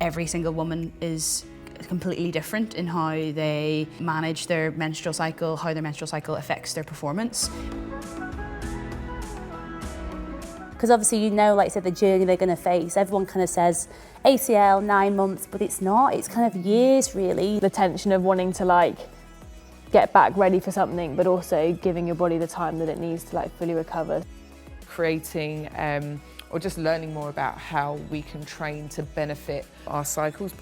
every single woman is completely different in how they manage their menstrual cycle, how their menstrual cycle affects their performance. Because obviously you know, like I said, the journey they're going to face. Everyone kind of says ACL, 9 months, but it's not. It's kind of years, really. The tension of wanting to like get back ready for something, but also giving your body the time that it needs to like fully recover. Creating or just learning more about how we can train to benefit our cycles.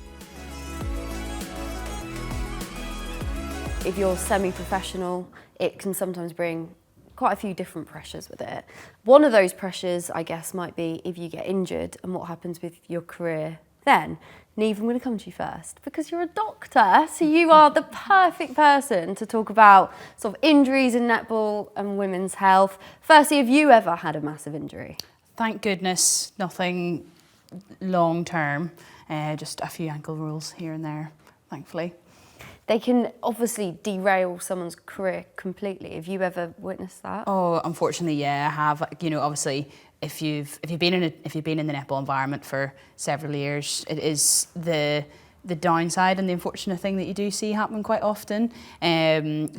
If you're semi-professional, it can sometimes bring quite a few different pressures with it. One of those pressures, I guess, might be if you get injured and what happens with your career then. Niamh, I'm going to come to you first because you're a doctor, so you are the perfect person to talk about sort of injuries in netball and women's health. Firstly, have you ever had a massive injury? Thank goodness, nothing long term, just a few ankle rolls here and there, thankfully. They can obviously derail someone's career completely. Have you ever witnessed that? Oh, unfortunately, yeah, I have. You know, obviously, if you've been in the netball environment for several years, it is the downside and the unfortunate thing that you do see happen quite often.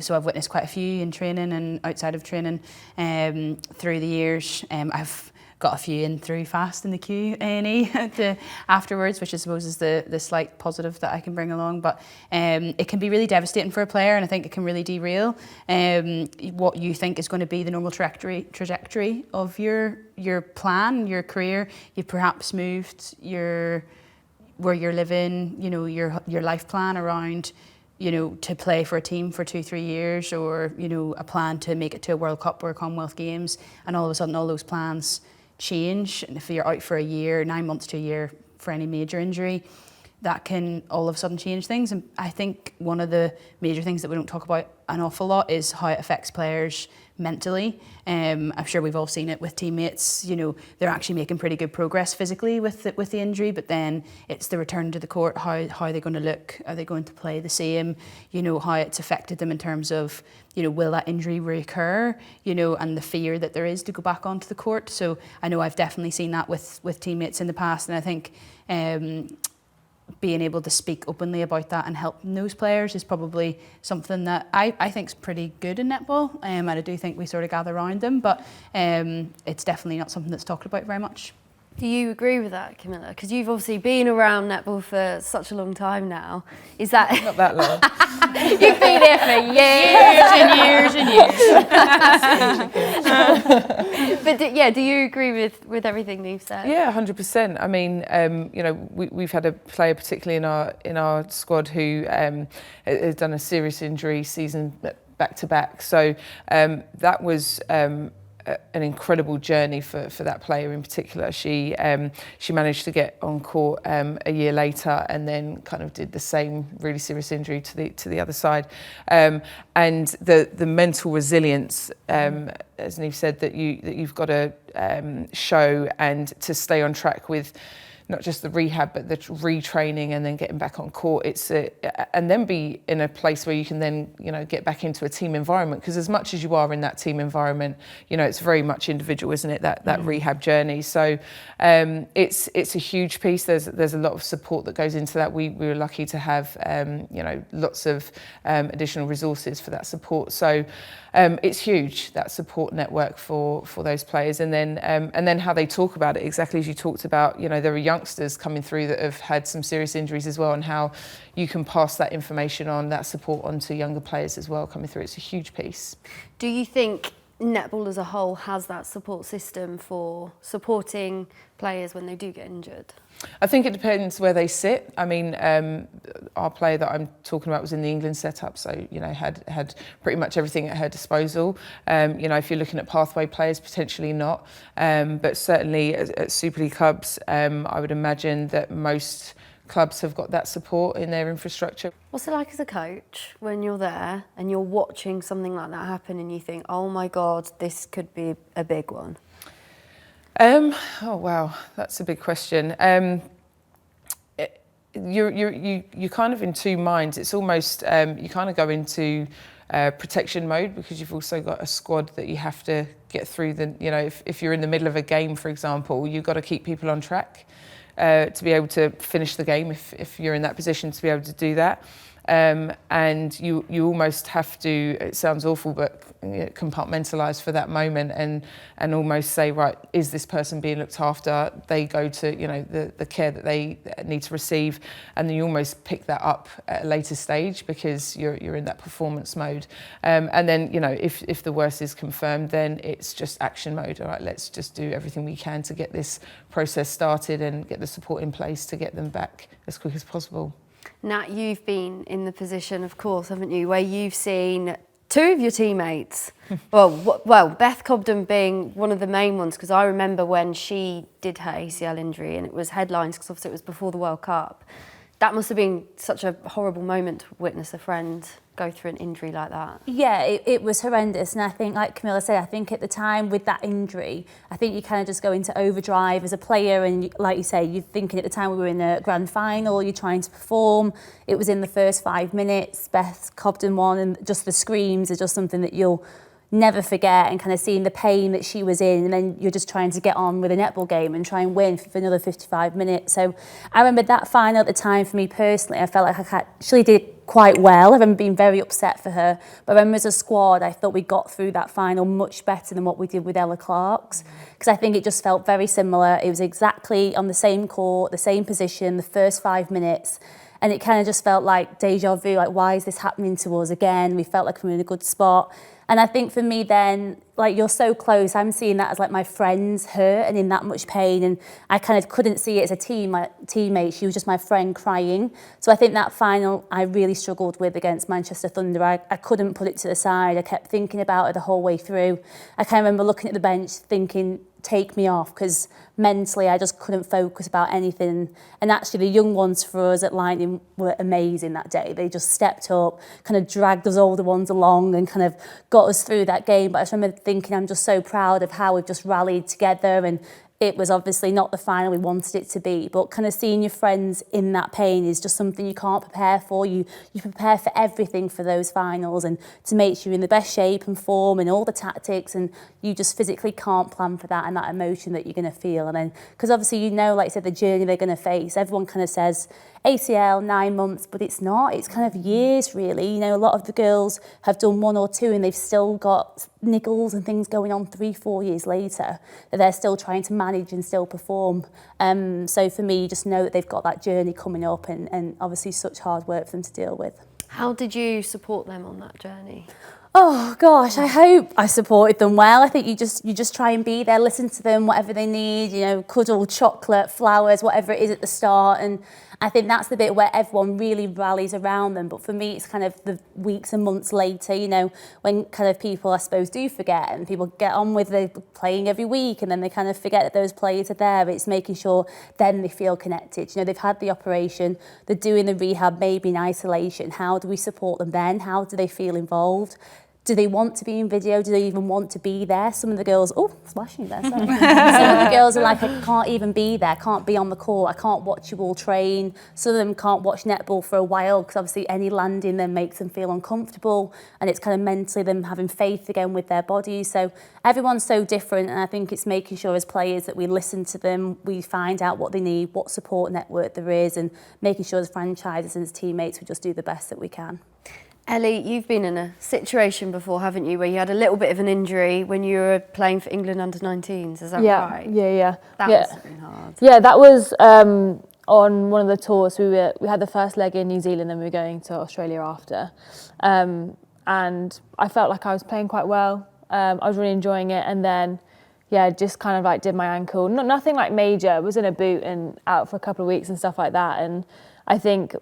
So I've witnessed quite a few in training and outside of training through the years. I've got a few in through fast in the queue A&E afterwards, which I suppose is the slight positive that I can bring along. But it can be really devastating for a player, and I think it can really derail what you think is going to be the normal trajectory of your plan, your career. You've perhaps moved where you're living, you know, your life plan around, you know, to play for a team for 2-3 years, or, you know, a plan to make it to a World Cup or a Commonwealth Games, and all of a sudden all those plans change. And if you're out for a year, 9 months to a year for any major injury, that can all of a sudden change things. And I think one of the major things that we don't talk about an awful lot is how it affects players mentally. I'm sure we've all seen it with teammates. You know, they're actually making pretty good progress physically with the injury, but then it's the return to the court. How are they going to look? Are they going to play the same? You know, how it's affected them in terms of, you know, will that injury reoccur? You know, and the fear that there is to go back onto the court. So I know I've definitely seen that with teammates in the past, and I think being able to speak openly about that and help those players is probably something that I think is pretty good in netball, and I do think we sort of gather around them, but it's definitely not something that's talked about very much. Do you agree with that, Camilla? Because you've obviously been around netball for such a long time now. Is that... Not that long. You've been here for years and years and years. But do you agree with everything Niamh said? Yeah, 100%. I mean, you know, we've had a player, particularly in our squad, who has done a serious injury season back to back. So that was an incredible journey for that player in particular. She managed to get on court a year later, and then kind of did the same really serious injury to the other side. And the mental resilience, as Niamh said, that you've got to show, and to stay on track with not just the rehab, but the retraining and then getting back on court. And then be in a place where you can then, you know, get back into a team environment. Because as much as you are in that team environment, you know, it's very much individual, isn't it? That rehab journey. So it's a huge piece. There's a lot of support that goes into that. We were lucky to have, you know, lots of additional resources for that support. So it's huge, that support network for those players. And then how they talk about it, exactly as you talked about. You know, there are youngsters coming through that have had some serious injuries as well, and how you can pass that information on, that support on to younger players as well coming through. It's a huge piece. Do you think netball as a whole has that support system for supporting players when they do get injured? I think it depends where they sit. I mean, our player that I'm talking about was in the England setup, so, you know, had pretty much everything at her disposal. You know, if you're looking at pathway players, potentially not. But certainly at Super League clubs, I would imagine that most clubs have got that support in their infrastructure. What's it like as a coach when you're there and you're watching something like that happen and you think, oh my God, this could be a big one? Oh wow, that's a big question. You're kind of in two minds. It's almost you kind of go into protection mode, because you've also got a squad that you have to get through. You know, if you're in the middle of a game, for example, you've got to keep people on track. to be able to finish the game if you're in that position to be able to do that. And you almost have to, it sounds awful, but compartmentalise for that moment and almost say, right, is this person being looked after? They go to, you know, the care that they need to receive, and then you almost pick that up at a later stage because you're in that performance mode. And then, you know, if the worst is confirmed, then it's just action mode. All right, let's just do everything we can to get this process started and get the support in place to get them back as quick as possible. Nat, you've been in the position, of course, haven't you, where you've seen two of your teammates, well, Beth Cobden being one of the main ones, because I remember when she did her ACL injury and it was headlines, because obviously it was before the World Cup. That must have been such a horrible moment to witness a friend go through an injury like that. Yeah, it was horrendous. And I think, like Camilla said, I think at the time with that injury, I think you kind of just go into overdrive as a player. And like you say, you're thinking at the time we were in a grand final, you're trying to perform. It was in the first 5 minutes, Beth Cobden won, and just the screams are just something that you'll never forget, and kind of seeing the pain that she was in, and then you're just trying to get on with a netball game and try and win for another 55 minutes. So I remember that final at the time for me personally, I felt like I actually did quite well. I remember being very upset for her, but I remember as a squad, I thought we got through that final much better than what we did with Ella Clark's, because I think it just felt very similar. It was exactly on the same court, the same position, the first 5 minutes. And it kind of just felt like deja vu, like, why is this happening to us again? We felt like we were in a good spot. And I think for me then, like, you're so close, I'm seeing that as like my friends hurt and in that much pain. And I kind of couldn't see it as a team, my teammate, she was just my friend crying. So I think that final I really struggled with against Manchester Thunder. I couldn't put it to the side. I kept thinking about it the whole way through. I kind of remember looking at the bench thinking, take me off, because mentally I just couldn't focus about anything. And actually the young ones for us at Lightning were amazing that day. They just stepped up, kind of dragged us older ones along and kind of got us through that game. But I just remember thinking, I'm just so proud of how we've just rallied together, and it was obviously not the final we wanted it to be, but kind of seeing your friends in that pain is just something you can't prepare for. You prepare for everything for those finals and to make sure you're in the best shape and form and all the tactics, and you just physically can't plan for that and that emotion that you're going to feel. And then, because obviously you know, like I said, the journey they're going to face, everyone kind of says ACL, 9 months, but it's not. It's kind of years, really. You know, a lot of the girls have done 1 or 2 and they've still got niggles and things going on 3-4 years later that they're still trying to manage and still perform. So for me, you just know that they've got that journey coming up, and obviously such hard work for them to deal with. How did you support them on that journey? Oh gosh, I hope I supported them well. I think you just try and be there, listen to them, whatever they need, you know, cuddle, chocolate, flowers, whatever it is at the start. And I think that's the bit where everyone really rallies around them. But for me, it's kind of the weeks and months later, you know, when kind of people, I suppose, do forget and people get on with the playing every week, and then they kind of forget that those players are there. It's making sure then they feel connected. You know, they've had the operation, they're doing the rehab, maybe in isolation. How do we support them then? How do they feel involved? Do they want to be in video? Do they even want to be there? Some of the girls, splashing there, sorry. Some of the girls are like, I can't even be there, can't be on the court, I can't watch you all train. Some of them can't watch netball for a while because obviously any landing then makes them feel uncomfortable, and it's kind of mentally them having faith again with their bodies. So everyone's so different, and I think it's making sure as players that we listen to them, we find out what they need, what support network there is, and making sure as franchises and as teammates we just do the best that we can. Ellie, you've been in a situation before, haven't you, where you had a little bit of an injury when you were playing for England under-19s, is that right? Yeah. That must have been hard. Yeah, that was on one of the tours. We had the first leg in New Zealand, and we were going to Australia after. And I felt like I was playing quite well. I was really enjoying it, and then, just kind of like did my ankle. Nothing like major. I was in a boot and out for a couple of weeks and stuff like that. And I think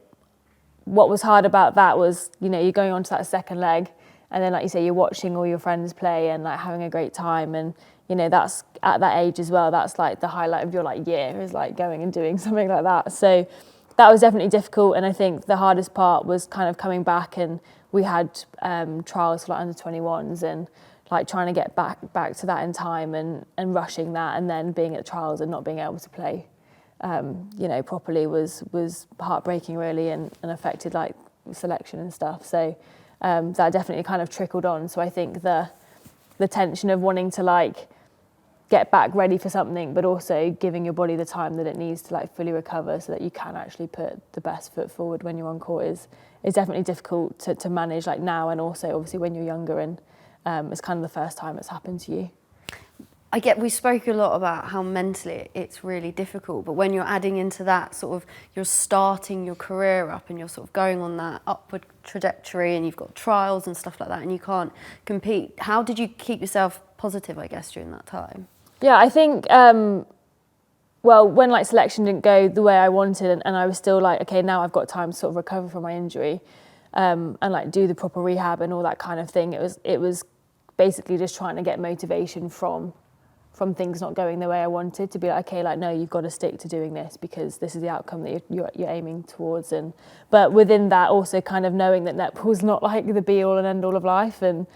what was hard about that was, you know, you're going on to that second leg, and then, like you say, you're watching all your friends play and like having a great time, and you know, that's at that age as well, that's like the highlight of your like year, is like going and doing something like that. So that was definitely difficult, and I think the hardest part was kind of coming back, and we had trials for like under 21s, and like trying to get back to that in time, and rushing that, and then being at trials and not being able to play you know, properly was heartbreaking really, and affected like selection and stuff. So that definitely kind of trickled on. So I think the tension of wanting to like get back ready for something, but also giving your body the time that it needs to like fully recover so that you can actually put the best foot forward when you're on court is definitely difficult to manage like now, and also obviously when you're younger and it's kind of the first time it's happened to you. We spoke a lot about how mentally it's really difficult, but when you're adding into that sort of, you're starting your career up and you're sort of going on that upward trajectory and you've got trials and stuff like that and you can't compete, how did you keep yourself positive, I guess, during that time? Yeah, I think, well, when like selection didn't go the way I wanted and I was still like, okay, now I've got time to sort of recover from my injury and like do the proper rehab and all that kind of thing. It was basically just trying to get motivation from things not going the way I wanted, to be like, okay, like, no, you've got to stick to doing this because this is the outcome that you're aiming towards. But within that, also kind of knowing that netball's not like the be all and end all of life, and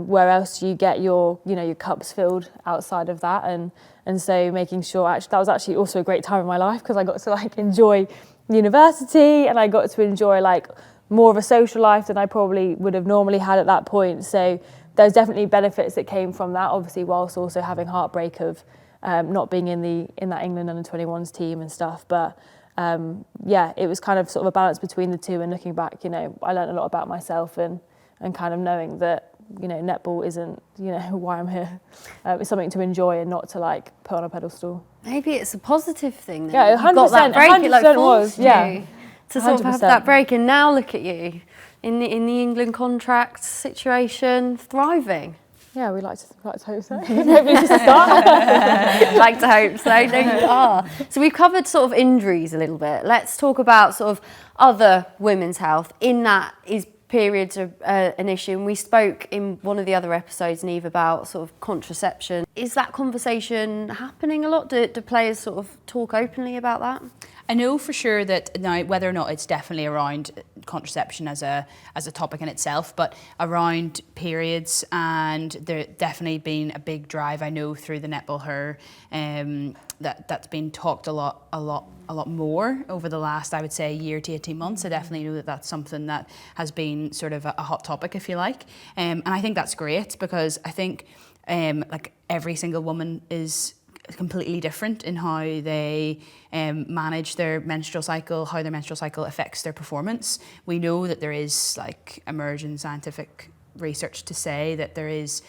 where else do you get your cups filled outside of that, and so making sure, actually that was actually also a great time in my life because I got to like enjoy university and I got to enjoy like more of a social life than I probably would have normally had at that point. So there's definitely benefits that came from that, obviously, whilst also having heartbreak of not being in that England under-21s team and stuff. But yeah, it was kind of sort of a balance between the two. And looking back, I learned a lot about myself and kind of knowing that netball isn't why I'm here. It's something to enjoy and not to like put on a pedestal. Maybe it's a positive thing. Then. Yeah, 100%. You got that break, 100% it like forced was, yeah. you to sort of have 100%. that break, and now look at you in the England contract situation, thriving. Yeah, we like to hope so. Maybe it's just a start. Like to hope so. No, you are. So we've covered sort of injuries a little bit. Let's talk about sort of other women's health. In that is periods are an issue, and we spoke in one of the other episodes, Niamh, about sort of contraception. Is that conversation happening a lot? Do players sort of talk openly about that? I know for sure that now, whether or not it's definitely around contraception as a topic in itself, but around periods, and there definitely been a big drive, I know, through the NETBALLHer, that's been talked a lot more over the last, I would say, year to 18 months. I definitely know that that's something that has been sort of a hot topic, if you like, and I think that's great, because I think like every single woman is completely different in how they manage their menstrual cycle, how their menstrual cycle affects their performance. We know that there is like emerging scientific research to say that there is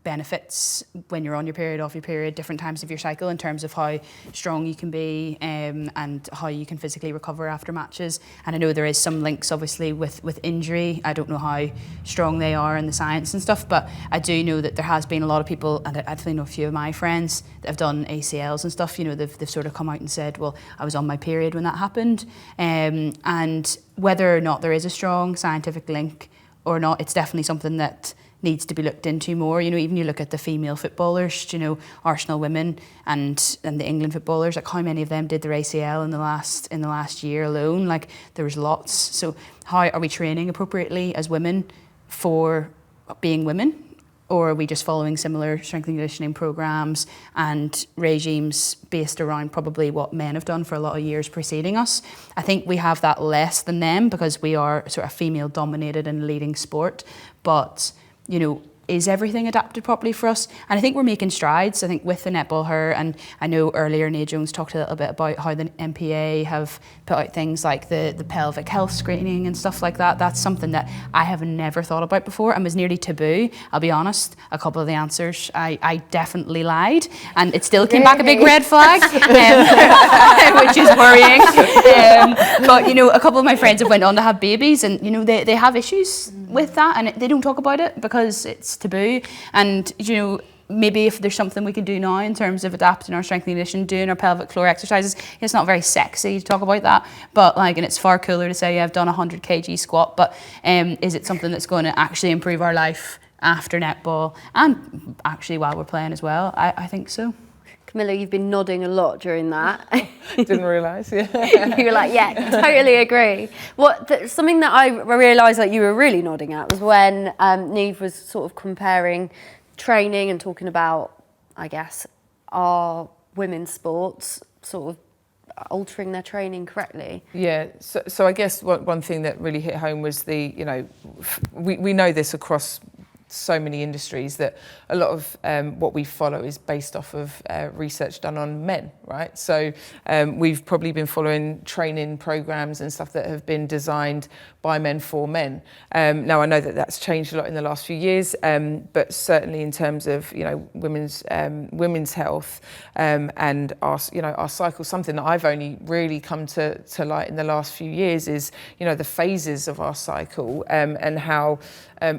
benefits when you're on your period, off your period, different times of your cycle, in terms of how strong you can be and how you can physically recover after matches. And I know there is some links obviously with injury. I don't know how strong they are in the science and stuff, but I do know that there has been a lot of people, and I definitely know a few of my friends that have done ACLs and stuff, they've sort of come out and said, well, I was on my period when that happened. And whether or not there is a strong scientific link or not, it's definitely something that needs to be looked into more. Even you look at the female footballers, Arsenal women and the England footballers, like how many of them did their ACL in the last year alone? Like there was lots. So how are we training appropriately as women for being women? Or are we just following similar strength and conditioning programs and regimes based around probably what men have done for a lot of years preceding us? I think we have that less than them because we are sort of female dominated and leading sport. But is everything adapted properly for us? And I think we're making strides. I think with the NETBALLHer, and I know earlier Nia Jones talked a little bit about how the MPA have put out things like the pelvic health screening and stuff like that. That's something that I have never thought about before and was nearly taboo. I'll be honest, a couple of the answers, I definitely lied, and it still came back a big red flag, which is worrying. But a couple of my friends have went on to have babies, and they have issues with that, and they don't talk about it because it's taboo. And maybe if there's something we could do now in terms of adapting our strength and conditioning, doing our pelvic floor exercises, it's not very sexy to talk about that, but and it's far cooler to say I've done a 100 kg squat. But is it something that's going to actually improve our life after netball and actually while we're playing as well? I think so. Camilla, you've been nodding a lot during that. Didn't realise, yeah. You were like, yeah, totally agree. Something that I realised that you were really nodding at was when Niamh was sort of comparing training and talking about, I guess, our women's sports sort of altering their training correctly. Yeah, so I guess one thing that really hit home was we know this across so many industries that a lot of what we follow is based off of research done on men, right? So we've probably been following training programs and stuff that have been designed by men for men. Now I know that that's changed a lot in the last few years, but certainly in terms of women's health and our cycle, something that I've only really come to light in the last few years is the phases of our cycle and how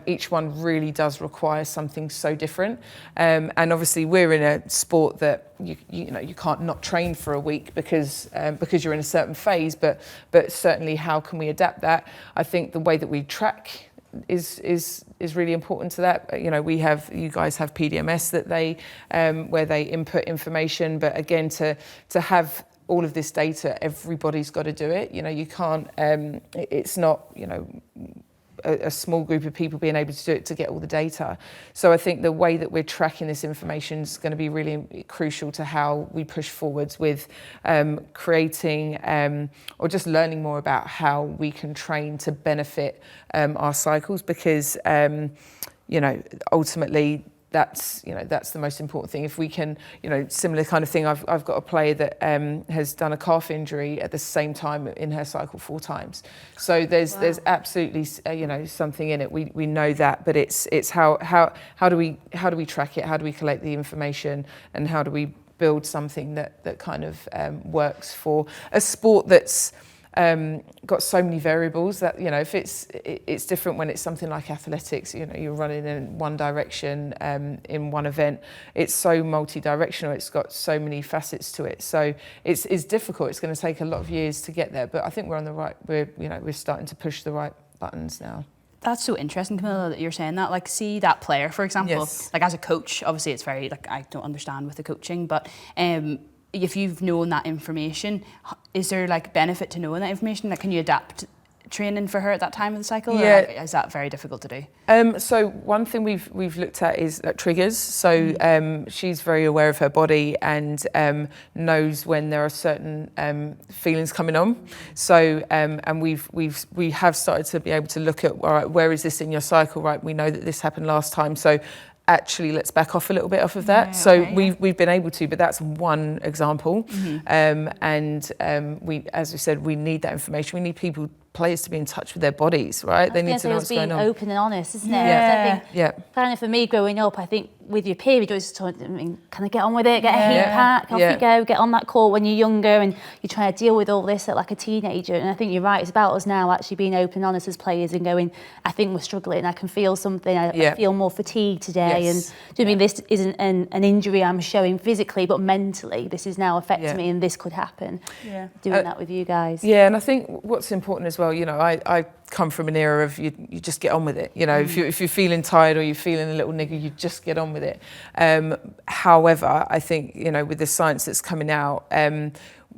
each one really does require something so different. And obviously we're in a sport that you can't not train for a week because you're in a certain phase, but certainly how can we adapt that? I think the way that we track is really important to that. You guys have PDMS that they where they input information, but again to have all of this data, everybody's got to do it. You can't. It's not a small group of people being able to do it to get all the data. So I think the way that we're tracking this information is going to be really crucial to how we push forwards with creating or just learning more about how we can train to benefit our cycles, because ultimately that's the most important thing. If we can, similar kind of thing, I've got a player that has done a calf injury at the same time in her cycle 4 times. So there's absolutely something in it. We know that, but it's how do we track it? How do we collect the information, and how do we build something that kind of works for a sport that's got so many variables that if it's different when it's something like athletics. You're running in one direction in one event. It's so multi-directional. It's got so many facets to it. So it's difficult. It's going to take a lot of years to get there. But I think we're on the right. We're starting to push the right buttons now. That's so interesting, Camilla, that you're saying that. Like, see that player, for example. Yes. Like, as a coach, obviously it's very I don't understand with the coaching, but. If you've known that information, is there benefit to knowing that information? Can you adapt training for her at that time of the cycle? Yeah. Or is that very difficult to do? So one thing we've looked at is triggers. So she's very aware of her body and knows when there are certain feelings coming on. So and we have started to be able to look at, all right, where is this in your cycle? Right, we know that this happened last time. So actually let's back off a little bit off of that. We've been able to, but that's one example. We, as we said, we need that information. We need players to be in touch with their bodies, right? They need to know what's going on. Being open and honest, isn't it? Yeah. I think, kind of for me growing up, I think with your period, you just kind of get on with it, get a heat pack, off you go, get on that call when you're younger and you're trying to deal with all this at a teenager. And I think you're right, it's about us now actually being open and honest as players and going, I think we're struggling, I can feel something, I feel more fatigued today. Yes. And this isn't an injury I'm showing physically, but mentally, this is now affecting me and this could happen. Yeah. Doing that with you guys. Yeah, and I think what's important as well, I come from an era of you just get on with it. If you're feeling tired or you're feeling a little nigger, you just get on with it. However, I think with the science that's coming out,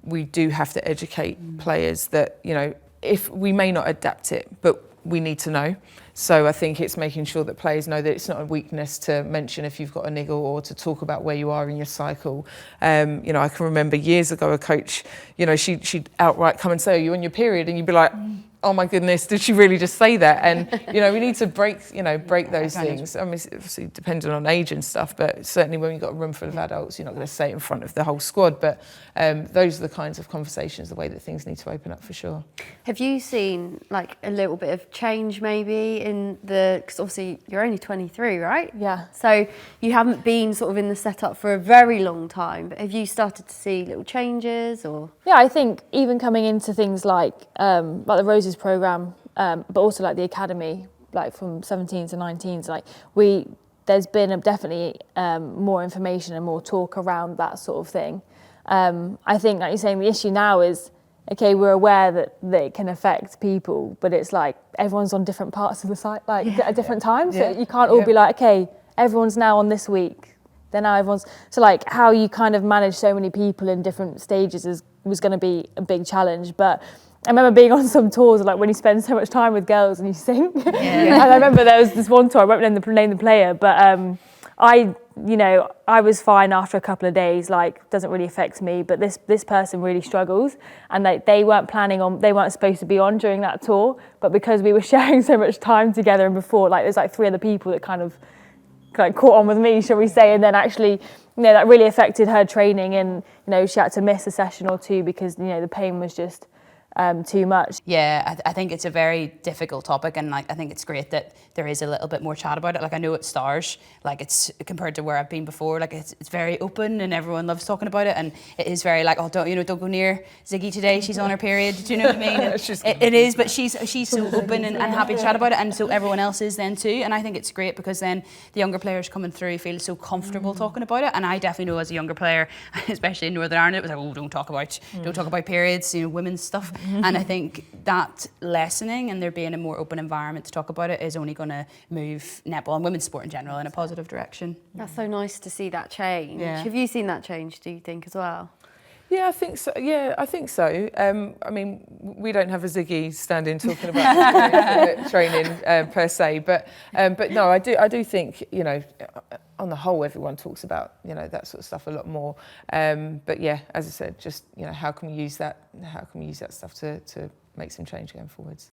we do have to educate players that if we may not adapt it, but we need to know. So I think it's making sure that players know that it's not a weakness to mention if you've got a niggle or to talk about where you are in your cycle. I can remember years ago a coach, she'd outright come and say, "Are you on your period?" And you'd be like, "Oh my goodness, did she really just say that?" And we need to break those things. I mean, it's obviously depending on age and stuff, but certainly when you've got a room full of adults, you're not going to say it in front of the whole squad. But those are the kinds of conversations, the way that things need to open up for sure. Have you seen a little bit of change maybe because obviously you're only 23, right? Yeah. So you haven't been sort of in the setup for a very long time, but have you started to see little changes or? Yeah, I think even coming into things like the Roses program, but also the academy, from 17 to 19s, there's been definitely more information and more talk around that sort of thing. I think, like you're saying, the issue now is, okay, we're aware that it can affect people, but it's everyone's on different parts of the site, at different times. So you can't all be okay, everyone's now on this week, then now everyone's. So how you kind of manage so many people in different stages was going to be a big challenge. But I remember being on some tours, when you spend so much time with girls and you sing. And I remember there was this one tour, I won't name the player, but I was fine after a couple of days, like doesn't really affect me, but this person really struggles, and they weren't supposed to be on during that tour, but because we were sharing so much time together and before, like there's like 3 other people that kind of like caught on with me, shall we say, and then actually, that really affected her training, and she had to miss a session or 2 because the pain was just too much. Yeah, I think it's a very difficult topic, and like I think it's great that there is a little bit more chat about it. Like I know at Stars, like it's compared to where I've been before, like it's very open and everyone loves talking about it, and it is very like, oh, don't go near Ziggy today, she's on her period. Do you know what I mean? It is, but she's so open and happy to chat about it, and so everyone else is then too. And I think it's great because then the younger players coming through feel so comfortable talking about it. And I definitely know as a younger player, especially in Northern Ireland, it was like, oh, don't talk about periods, women's stuff. And I think that lessening and there being a more open environment to talk about it is only going to move netball and women's sport in general in a positive direction. That's so nice to see that change. Yeah. Have you seen that change, do you think, as well? Yeah, I think so. I mean, we don't have a Ziggy standing talking about training per se, but no, I do think on the whole everyone talks about that sort of stuff a lot more. But yeah, as I said, just how can we use that? How can we use that stuff to make some change going forwards?